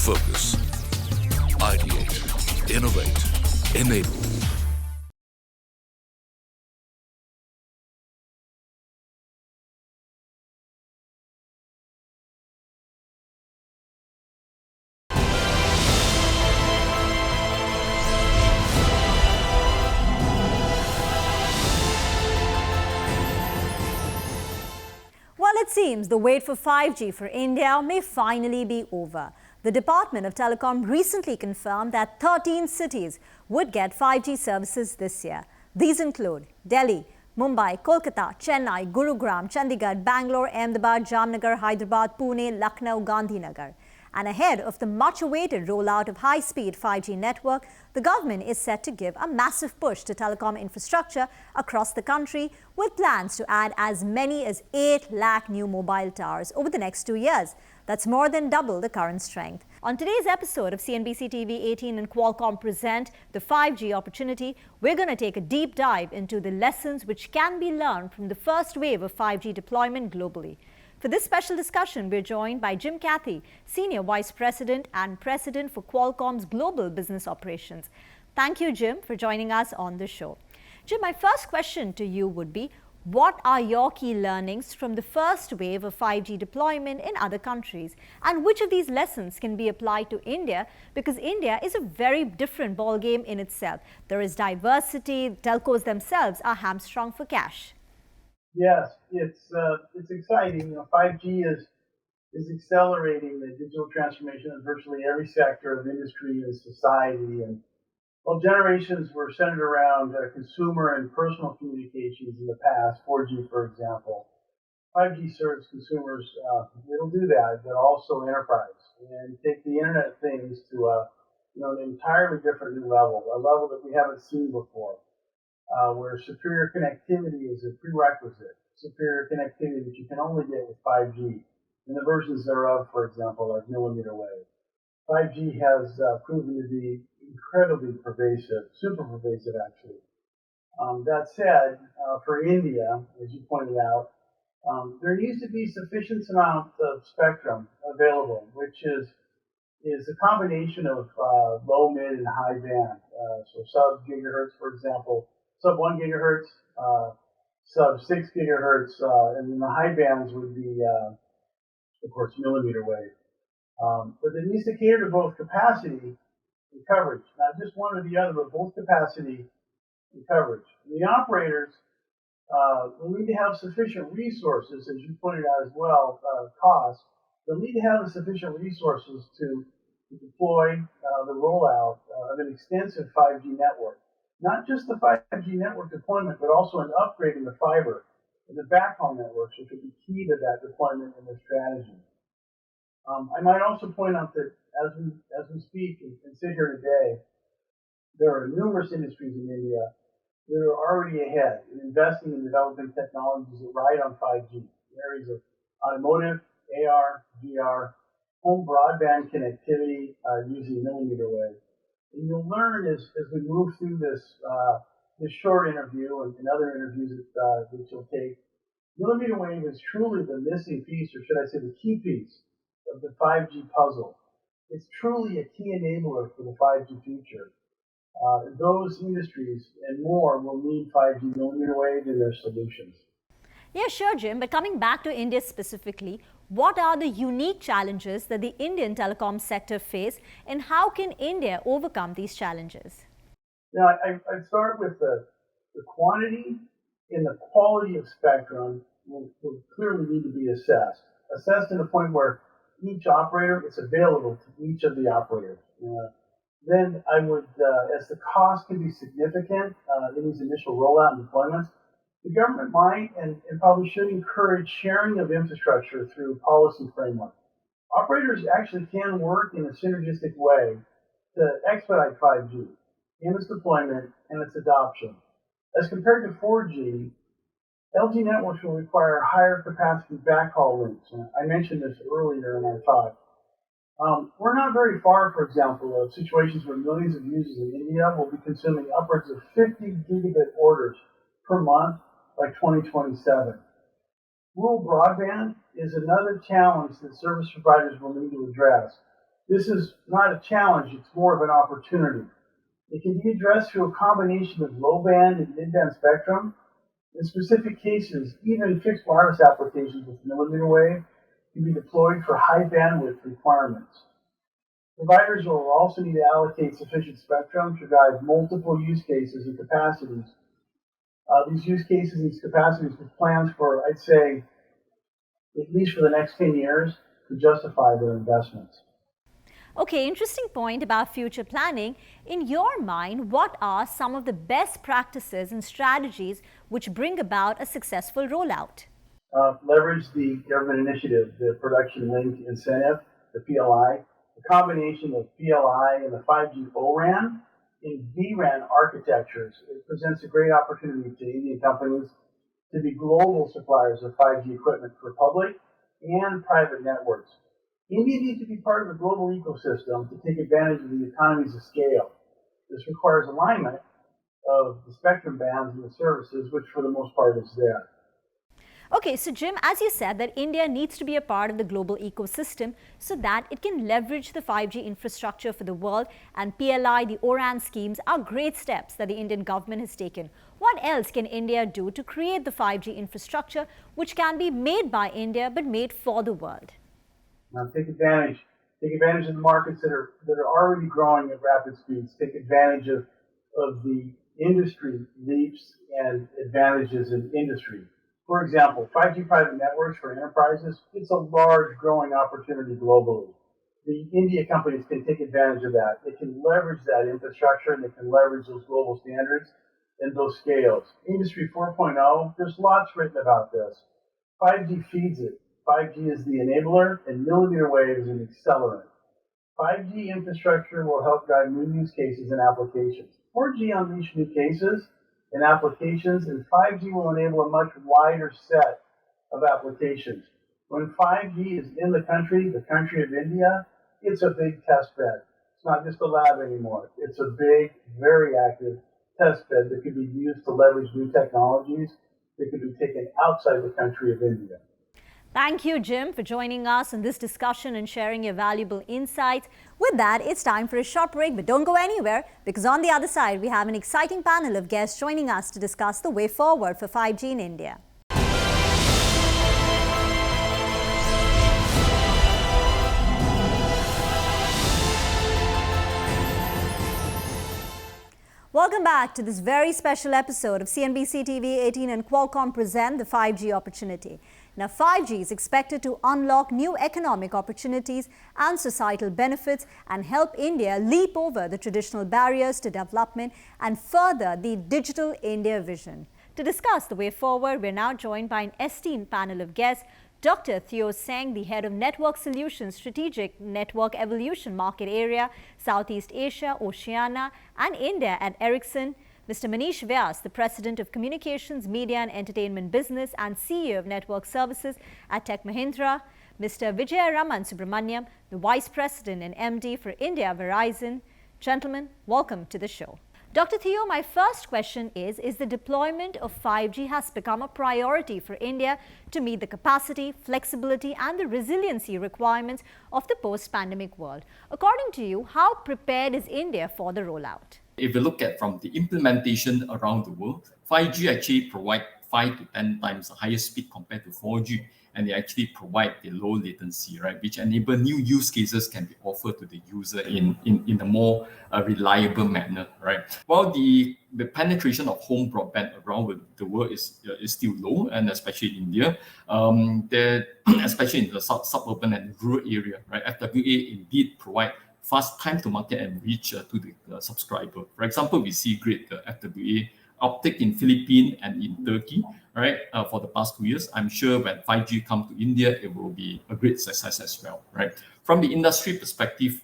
Focus. Ideate. Innovate. Enable. Well, it seems the wait for 5G for India may finally be over. The Department of Telecom recently confirmed that 13 cities would get 5G services this year. These include Delhi, Mumbai, Kolkata, Chennai, Gurugram, Chandigarh, Bangalore, Ahmedabad, Jamnagar, Hyderabad, Pune, Lucknow, Gandhinagar. And ahead of the much-awaited rollout of high-speed 5G network, the government is set to give a massive push to telecom infrastructure across the country with plans to add as many as 8 lakh new mobile towers over the next 2 years. That's more than double the current strength. On today's episode of CNBC-TV18 and Qualcomm present the 5G opportunity, we're going to take a deep dive into the lessons which can be learned from the first wave of 5G deployment globally. For this special discussion, we're joined by Jim Cathy, Senior Vice President and President for Qualcomm's Global Business Operations. Thank you, Jim, for joining us on the show. Jim, my first question to you would be, what are your key learnings from the first wave of 5G deployment in other countries? And which of these lessons can be applied to India? Because India is a very different ballgame in itself. There is diversity, telcos themselves are hamstrung for cash. Yes, it's exciting. 5G is accelerating the digital transformation of virtually every sector of industry and society. And while generations were centered around consumer and personal communications in the past, 4G, for example, 5G serves consumers. It'll do that, but also enterprise, and take the Internet of Things to an entirely different new level, a level that we haven't seen before. Where superior connectivity is a prerequisite, superior connectivity that you can only get with 5G, and the versions thereof, for example, like millimeter wave. 5G has proven to be incredibly pervasive, super pervasive actually. That said, for India, as you pointed out, there needs to be sufficient amount of spectrum available, which is a combination of low, mid, and high band. So sub-gigahertz, for example, sub-1 gigahertz, sub-6 gigahertz, and then the high bands would be, of course, millimeter wave. But it needs to cater to both capacity and coverage, not just one or the other, but both capacity and coverage. And the operators will need to have sufficient resources, as you pointed out as well, cost. They'll need to have the sufficient resources to deploy the rollout of an extensive 5G network. Not just the 5G network deployment, but also an upgrade in the fiber and the backhaul networks, which will be key to that deployment in their strategy. I might also point out that as we speak and sit here today, there are numerous industries in India that are already ahead in investing in developing technologies that ride on 5G in areas of automotive, AR, VR, home broadband connectivity using millimeter wave. And you'll learn as we move through this short interview and other interviews that you'll take, millimeter wave is truly the missing piece, or should I say the key piece, of the 5G puzzle. It's truly a key enabler for the 5G future. Those industries and more will need 5G millimeter wave in their solutions. Yeah, sure, Jim. But coming back to India specifically, what are the unique challenges that the Indian telecom sector face, and how can India overcome these challenges? I'd start with the quantity and the quality of spectrum will clearly need to be assessed to the point where each operator is available to each of the operators. Then I would, as the cost can be significant in these initial rollout and deployments, the government might and probably should encourage sharing of infrastructure through policy framework. Operators actually can work in a synergistic way to expedite 5G in its deployment and its adoption. As compared to 4G, LG networks will require higher capacity backhaul links. I mentioned this earlier in our talk. We're not very far, for example, of situations where millions of users in India will be consuming upwards of 50 gigabit orders per month by 2027. Rural broadband is another challenge that service providers will need to address. This is not a challenge, it's more of an opportunity. It can be addressed through a combination of low-band and mid-band spectrum. In specific cases, even fixed wireless applications with millimeter wave can be deployed for high bandwidth requirements. Providers will also need to allocate sufficient spectrum to drive multiple use cases and capacities. These use cases and these capacities with plans for, I'd say, at least for the next 10 years to justify their investments. Okay, interesting point about future planning. In your mind, what are some of the best practices and strategies which bring about a successful rollout? Leverage the government initiative, the Production Linked Incentive, the PLI. The combination of PLI and the 5G O-RAN in vRAN architectures, it presents a great opportunity to Indian companies to be global suppliers of 5G equipment for public and private networks. India needs to be part of the global ecosystem to take advantage of the economies of scale. This requires alignment of the spectrum bands and the services, which for the most part is there. Okay, so Jim, as you said that India needs to be a part of the global ecosystem so that it can leverage the 5G infrastructure for the world, and PLI, the O-RAN schemes are great steps that the Indian government has taken. What else can India do to create the 5G infrastructure which can be made by India but made for the world? Now take advantage of the markets that are already growing at rapid speeds. Take advantage of the industry leaps and advantages in industry. For example, 5G private networks for enterprises, it's a large growing opportunity globally. The India companies can take advantage of that. They can leverage that infrastructure and they can leverage those global standards and those scales. Industry 4.0, there's lots written about this. 5G feeds it. 5G is the enabler and millimeter wave is an accelerant. 5G infrastructure will help drive new use cases and applications. 4G unleash new cases and applications, and 5G will enable a much wider set of applications. When 5G is in the country of India, it's a big test bed. It's not just a lab anymore. It's a big, very active test bed that could be used to leverage new technologies that could be taken outside the country of India. Thank you, Jim, for joining us in this discussion and sharing your valuable insights. With that, it's time for a short break, but don't go anywhere because on the other side, we have an exciting panel of guests joining us to discuss the way forward for 5G in India. Welcome back to this very special episode of CNBC-TV18 and Qualcomm present the 5G opportunity. Now, 5G is expected to unlock new economic opportunities and societal benefits and help India leap over the traditional barriers to development and further the Digital India vision. To discuss the way forward, we're now joined by an esteemed panel of guests. Dr. Theo Singh, the Head of Network Solutions, Strategic Network Evolution Market Area, Southeast Asia, Oceania and India at Ericsson. Mr. Manish Vyas, the President of Communications, Media and Entertainment Business and CEO of Network Services at Tech Mahindra. Mr. Vijayaraman Subramaniam, the Vice President and MD for India Verizon. Gentlemen, welcome to the show. Dr. Theo, my first question is the deployment of 5G has become a priority for India to meet the capacity, flexibility and the resiliency requirements of the post-pandemic world. According to you, how prepared is India for the rollout? If you look at from the implementation around the world, 5G actually provide 5 to 10 times higher speed compared to 4G, and they actually provide the low latency, right, which enable new use cases can be offered to the user in a more reliable manner, right. While the penetration of home broadband around the world is still low, and especially in India, especially in the suburban and rural area, right, FWA indeed provide fast time to market and reach to the subscriber. For example, we see great FWA uptake in Philippines and in Turkey, right? For the past 2 years. I'm sure when 5G comes to India, it will be a great success as well, right? From the industry perspective,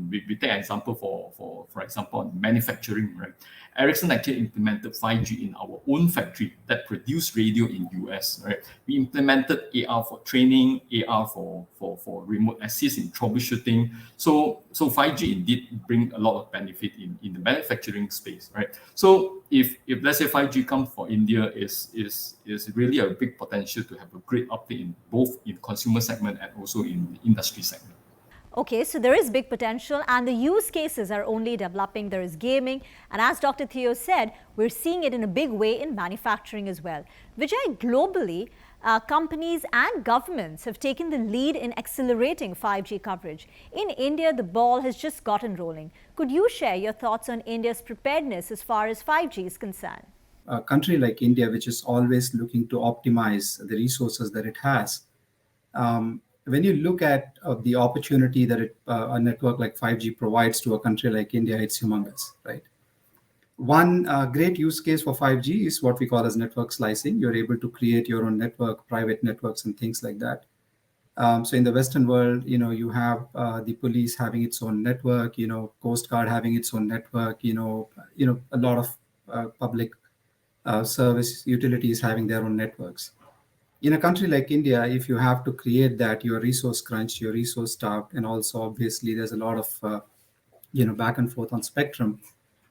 we take an example for example, on manufacturing, right? Ericsson actually implemented 5G in our own factory that produced radio in US, right? We implemented AR for training, AR for remote assist in troubleshooting. So 5G indeed bring a lot of benefit in the manufacturing space, right? So if let's say 5G comes for India, is really a big potential to have a great uptake in both in consumer segment and also in the industry segment. Okay, so there is big potential and the use cases are only developing. There is gaming, and as Dr. Theo said, we're seeing it in a big way in manufacturing as well. Vijay, globally, companies and governments have taken the lead in accelerating 5G coverage. In India, the ball has just gotten rolling. Could you share your thoughts on India's preparedness as far as 5G is concerned? A country like India, which is always looking to optimize the resources that it has, when you look at the opportunity that a network like 5G provides to a country like India, it's humongous, right? One great use case for 5G is what we call as network slicing. You're able to create your own network, private networks, and things like that. So in the Western world, you have the police having its own network, Coast Guard having its own network, a lot of public service utilities having their own networks. In a country like India, if you have to create that, you're resource crunched, you're resource starved, and also obviously there's a lot of back and forth on spectrum.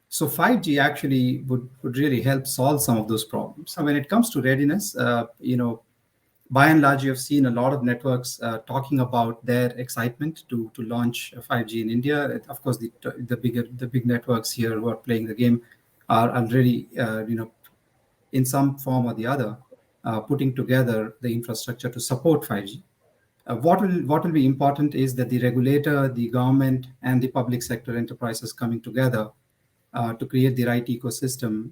So 5G actually would really help solve some of those problems. So when it comes to readiness, by and large, you have seen a lot of networks talking about their excitement to launch 5G in India. Of course, the big networks here who are playing the game are already in some form or the other putting together the infrastructure to support 5G. What will be important is that the regulator, the government, and the public sector enterprises coming together to create the right ecosystem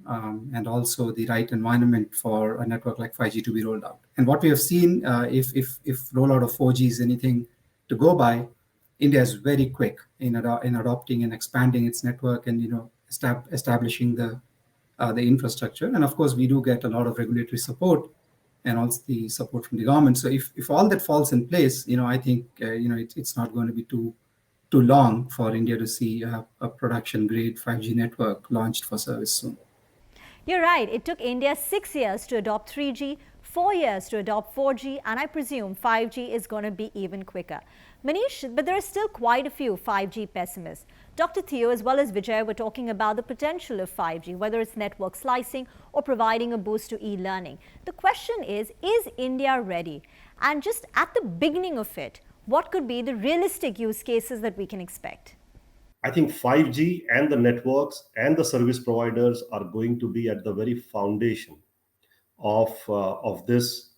and also the right environment for a network like 5G to be rolled out. And what we have seen, if rollout of 4G is anything to go by, India is very quick in adopting and expanding its network and establishing the infrastructure. And of course, we do get a lot of regulatory support and also the support from the government. So if all that falls in place, I think it's not going to be too long for India to see a production-grade 5G network launched for service soon. You're right. It took India 6 years to adopt 3G, 4 years to adopt 4G, and I presume 5G is going to be even quicker. Manish, but there are still quite a few 5G pessimists. Dr. Theo as well as Vijay were talking about the potential of 5G, whether it's network slicing or providing a boost to e-learning. The question is India ready? And just at the beginning of it, what could be the realistic use cases that we can expect? I think 5G and the networks and the service providers are going to be at the very foundation of this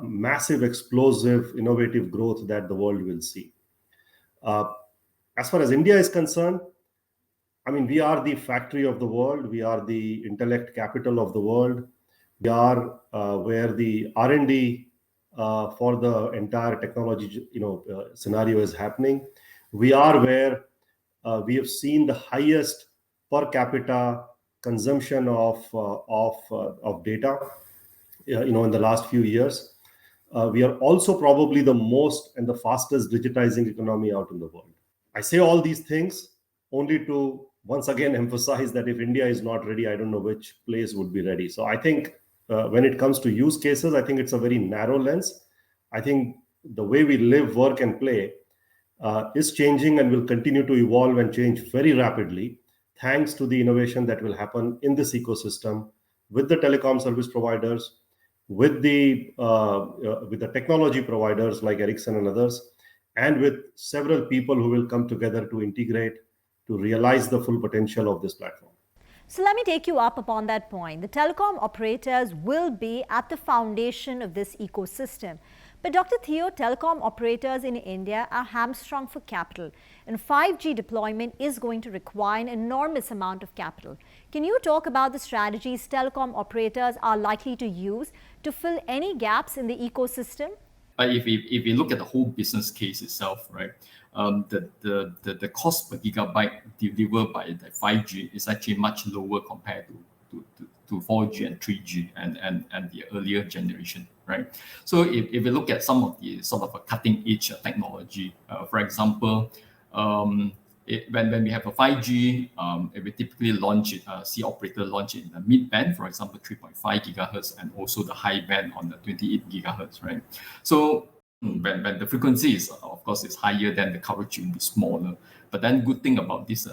massive, explosive, innovative growth that the world will see. As far as India is concerned, I mean, we are the factory of the world. We are the intellect capital of the world. We are where the R&D for the entire technology, scenario is happening. We are where we have seen the highest per capita consumption of data, in the last few years. We are also probably the most and the fastest digitizing economy out in the world. I say all these things only to once again emphasize that if India is not ready, I don't know which place would be ready. So I think when it comes to use cases, I think it's a very narrow lens. I think the way we live, work, and play is changing and will continue to evolve and change very rapidly, thanks to the innovation that will happen in this ecosystem with the telecom service providers, with the technology providers like Ericsson and others, and with several people who will come together to integrate, to realize the full potential of this platform. So let me take you up upon that point. The telecom operators will be at the foundation of this ecosystem. But Dr. Theo, telecom operators in India are hamstrung for capital, and 5G deployment is going to require an enormous amount of capital. Can you talk about the strategies telecom operators are likely to use to fill any gaps in the ecosystem? If we look at the whole business case itself, right, the cost per gigabyte delivered by the 5G is actually much lower compared to 4G and 3G and the earlier generation, right? So if we look at some of the sort of a cutting edge technology, for example, when we have a 5G, we typically launch it, see operator launch it in the mid band, for example, 3.5 gigahertz, and also the high band on the 28 gigahertz, right? So when the frequency is, of course, is higher, then the coverage will be smaller. But then good thing about this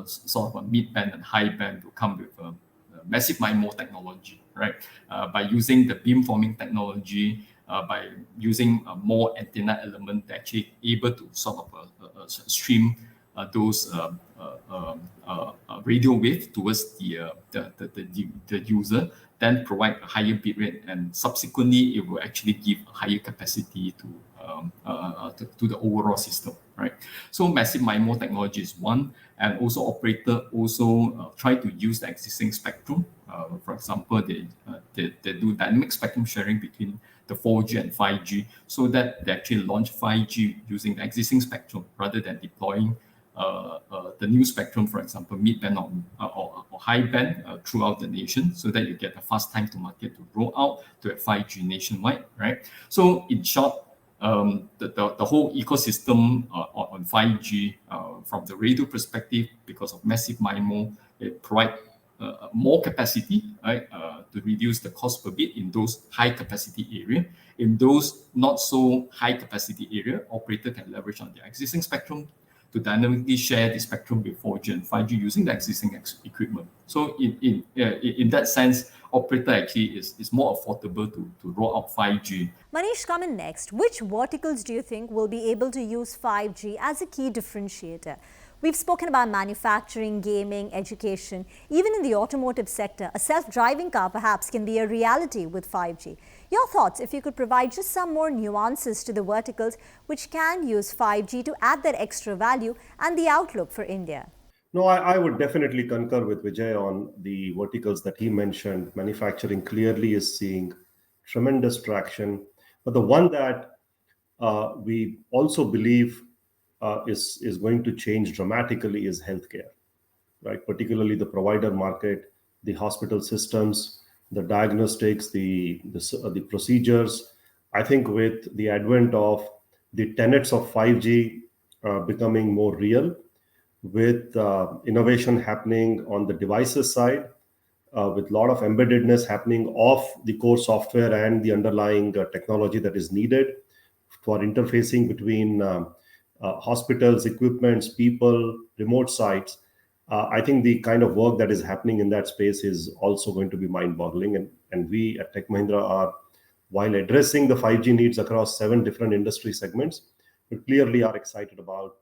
sort of a mid band and high band will come with massive MIMO technology, right? By using the beamforming technology, by using more antenna element that actually able to sort of stream those radio wave towards the user, then provide a higher bit rate, and subsequently it will actually give a higher capacity to the overall system, right? So massive MIMO technology is one, and also operator also try to use the existing spectrum. For example, they do dynamic spectrum sharing between the 4G and 5G, so that they actually launch 5G using the existing spectrum rather than deploying the new spectrum, for example, mid-band or high band throughout the nation, so that you get a fast time to market to roll out to a 5G nationwide, right? So in short, the whole ecosystem on 5G, from the radio perspective, because of massive MIMO, it provide more capacity, right, to reduce the cost per bit in those high capacity area. In those not so high capacity area, operator can leverage on their existing spectrum to dynamically share the spectrum with 4G and 5G using the existing equipment. So in that sense, operator actually is more affordable to roll out 5G. Manish, coming next, which verticals do you think will be able to use 5G as a key differentiator? We've spoken about manufacturing, gaming, education. Even in the automotive sector, a self-driving car perhaps can be a reality with 5G. Your thoughts, if you could provide just some more nuances to the verticals which can use 5G to add that extra value, and the outlook for India. No, I would definitely concur with Vijay on the verticals that he mentioned. Manufacturing clearly is seeing tremendous traction. But the one that we also believe is going to change dramatically is healthcare, right? Particularly the provider market, the hospital systems, the diagnostics, the procedures. I think with the advent of the tenets of 5G becoming more real, with innovation happening on the devices side, with a lot of embeddedness happening of the core software and the underlying technology that is needed for interfacing between hospitals, equipments, people, remote sites. I think the kind of work that is happening in that space is also going to be mind-boggling. And we at Tech Mahindra are, while addressing the 5G needs across 7 different industry segments, we clearly are excited about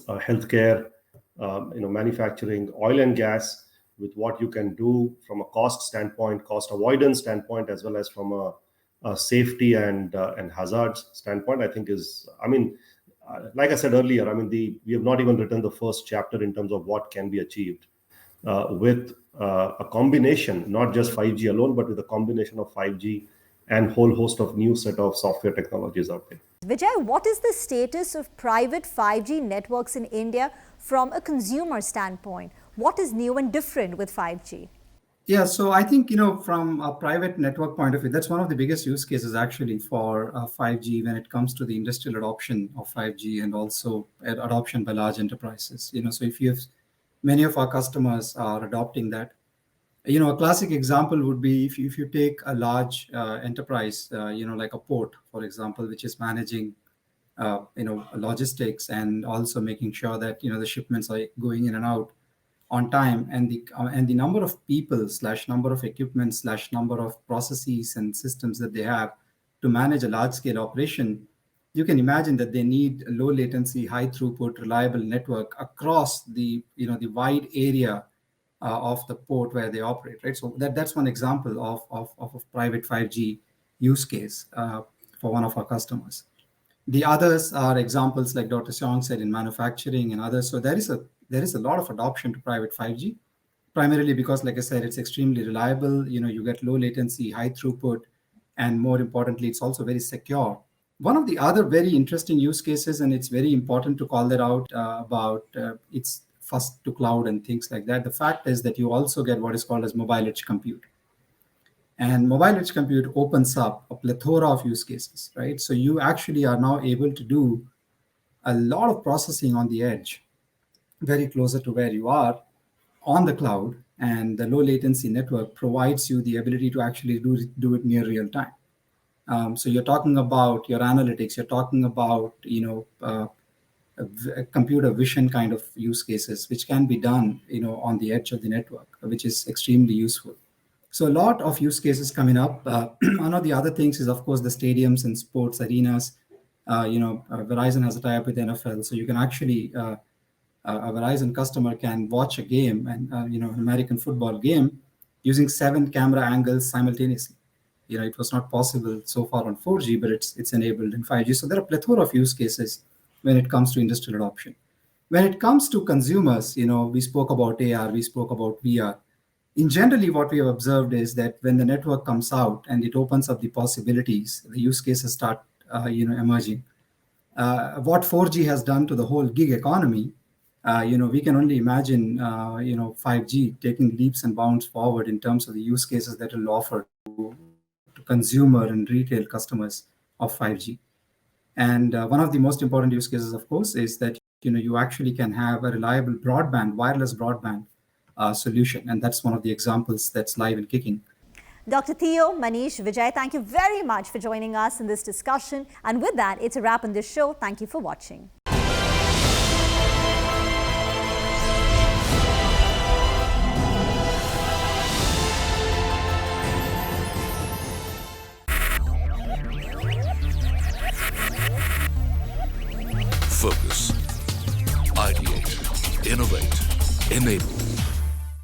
healthcare, manufacturing, oil and gas, with what you can do from a cost standpoint, cost avoidance standpoint, as well as from a safety and hazards standpoint. I think like I said earlier, we have not even written the first chapter in terms of what can be achieved with a combination, not just 5G alone, but with a combination of 5G and whole host of new set of software technologies out there. Vijay, what is the status of private 5G networks in India from a consumer standpoint? What is new and different with 5G? Yeah, so I think, from a private network point of view, that's one of the biggest use cases actually for 5G when it comes to the industrial adoption of 5G and also adoption by large enterprises. So if you have many of our customers are adopting that. A classic example would be if you take a large enterprise, like a port, for example, which is managing, logistics and also making sure that, the shipments are going in and out on time, and the number of people / number of equipment / number of processes and systems that they have to manage a large scale operation, you can imagine that they need a low latency, high throughput, reliable network across the wide area of the port where they operate, right? So that's one example of a private 5G use case for one of our customers. The others are examples like Dr. Xiong said in manufacturing and others. So there is a lot of adoption to private 5G, primarily because, like I said, it's extremely reliable. You get low latency, high throughput, and more importantly, it's also very secure. One of the other very interesting use cases, and it's very important to call that out about its first to cloud and things like that. The fact is that you also get what is called as mobile edge compute. And mobile edge compute opens up a plethora of use cases, right? So you actually are now able to do a lot of processing on the edge, very closer to where you are on the cloud, and the low latency network provides you the ability to actually do it near real time. So you're talking about your analytics, you're talking about, computer vision kind of use cases, which can be done, on the edge of the network, which is extremely useful. So a lot of use cases coming up. One of the other things is, of course, the stadiums and sports arenas. Verizon has a tie-up with NFL, so you can actually a Verizon customer can watch a game and an American football game using 7 camera angles simultaneously. It was not possible so far on 4G, but it's enabled in 5G. So there are a plethora of use cases when it comes to industrial adoption. When it comes to consumers, we spoke about AR, we spoke about VR. In generally, what we have observed is that when the network comes out and it opens up the possibilities, the use cases start, emerging. What 4G has done to the whole gig economy, we can only imagine, 5G taking leaps and bounds forward in terms of the use cases that it will offer to consumer and retail customers of 5G. And one of the most important use cases, of course, is that you actually can have a reliable broadband, wireless broadband solution, and that's one of the examples that's live and kicking. Dr. Theo, Manish, Vijay, thank you very much for joining us in this discussion. And with that, it's a wrap on this show. Thank you for watching. Focus. Ideate. Innovate. Enable.